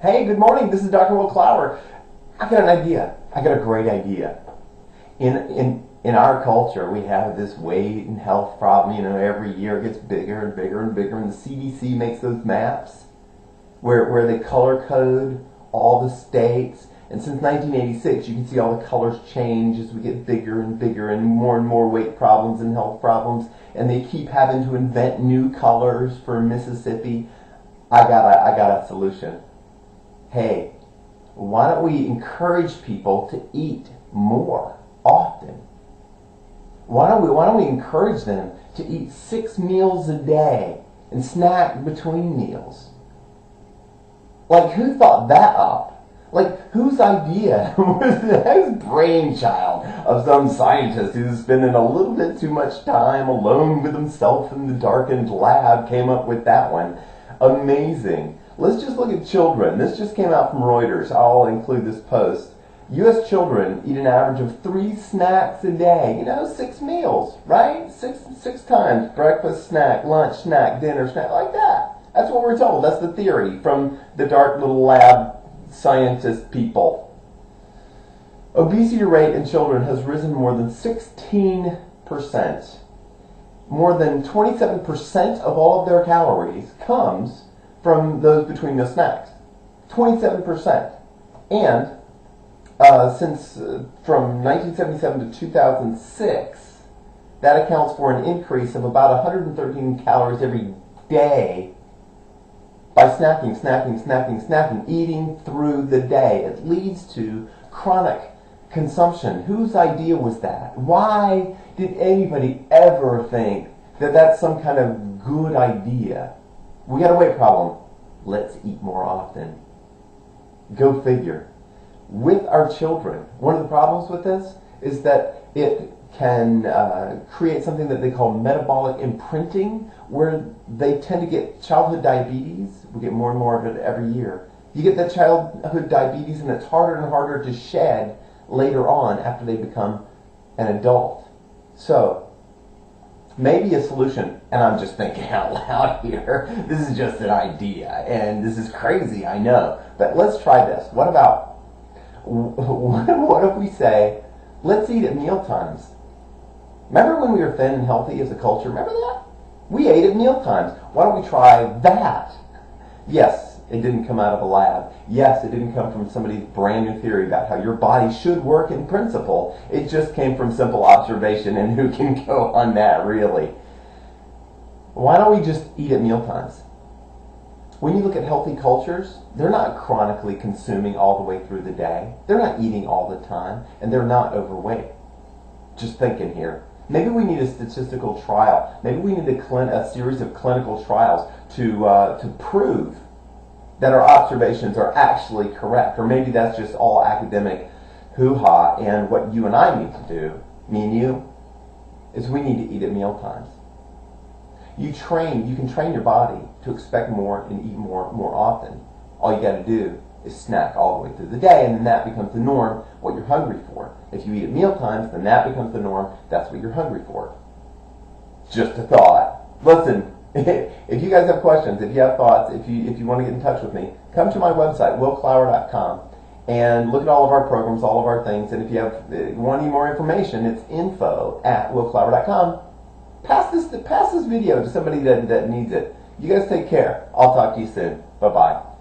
Hey, good morning. This is Dr. Will Clower. I got an idea. I got a great idea. In our culture, we have this weight and health problem. You know, every year it gets bigger and bigger and bigger, and the CDC makes those maps where they color code all the states. And since 1986, you can see all the colors change as we get bigger and bigger and more weight problems and health problems. And they keep having to invent new colors for Mississippi. I got a solution. Hey, why don't we encourage people to eat more often? Why don't we encourage them to eat 6 meals a day and snack between meals? Like, who thought that up? Like, whose idea was this brainchild of some scientist who's spending a little bit too much time alone with himself in the darkened lab came up with that one? Amazing. Let's just look at children. This just came out from Reuters. I'll include this post. U.S. children eat an average of 3 snacks a day. You know, 6 meals, right? Six times. Breakfast snack, lunch snack, dinner snack, like that. That's what we're told. That's the theory from the dark little lab scientist people. Obesity rate in children has risen more than 16%. More than 27% of all of their calories comes from those between the snacks. 27%. And since from 1977 to 2006, that accounts for an increase of about 113 calories every day by snacking, eating through the day. It leads to chronic consumption. Whose idea was that? Why did anybody ever think that that's some kind of good idea? We got a weight problem. Let's eat more often. Go figure. With our children, one of the problems with this is that it can create something that they call metabolic imprinting, where they tend to get childhood diabetes. We get more and more of it every year. You get that childhood diabetes, and it's harder and harder to shed later on after they become an adult. So, maybe a solution, and I'm just thinking out loud here, this is just an idea, and this is crazy, I know, but let's try this. What if we say, let's eat at meal times? Remember when we were thin and healthy as a culture? Remember that? We ate at meal times. Why don't we try that? Yes, it didn't come out of a lab. Yes, it didn't come from somebody's brand new theory about how your body should work in principle. It just came from simple observation, and who can go on that, really? Why don't we just eat at meal times? When you look at healthy cultures, they're not chronically consuming all the way through the day. They're not eating all the time, and they're not overweight. Just thinking here. Maybe we need a statistical trial. Maybe we need a series of clinical trials to prove that our observations are actually correct. Or maybe that's just all academic hoo-ha, and what you and I need to do, me and you, is we need to eat at meal times. You can train your body to expect more and eat more often. All you got to do is snack all the way through the day, and then that becomes the norm, what you're hungry for. If you eat at meal times, then that becomes the norm, that's what you're hungry for. Just a thought. Listen, if you guys have questions, if you have thoughts, if you want to get in touch with me, come to my website, willclower.com, and look at all of our programs, all of our things, and if you want any more information, it's info@willclower.com. Pass this video to somebody that needs it. You guys take care. I'll talk to you soon. Bye-bye.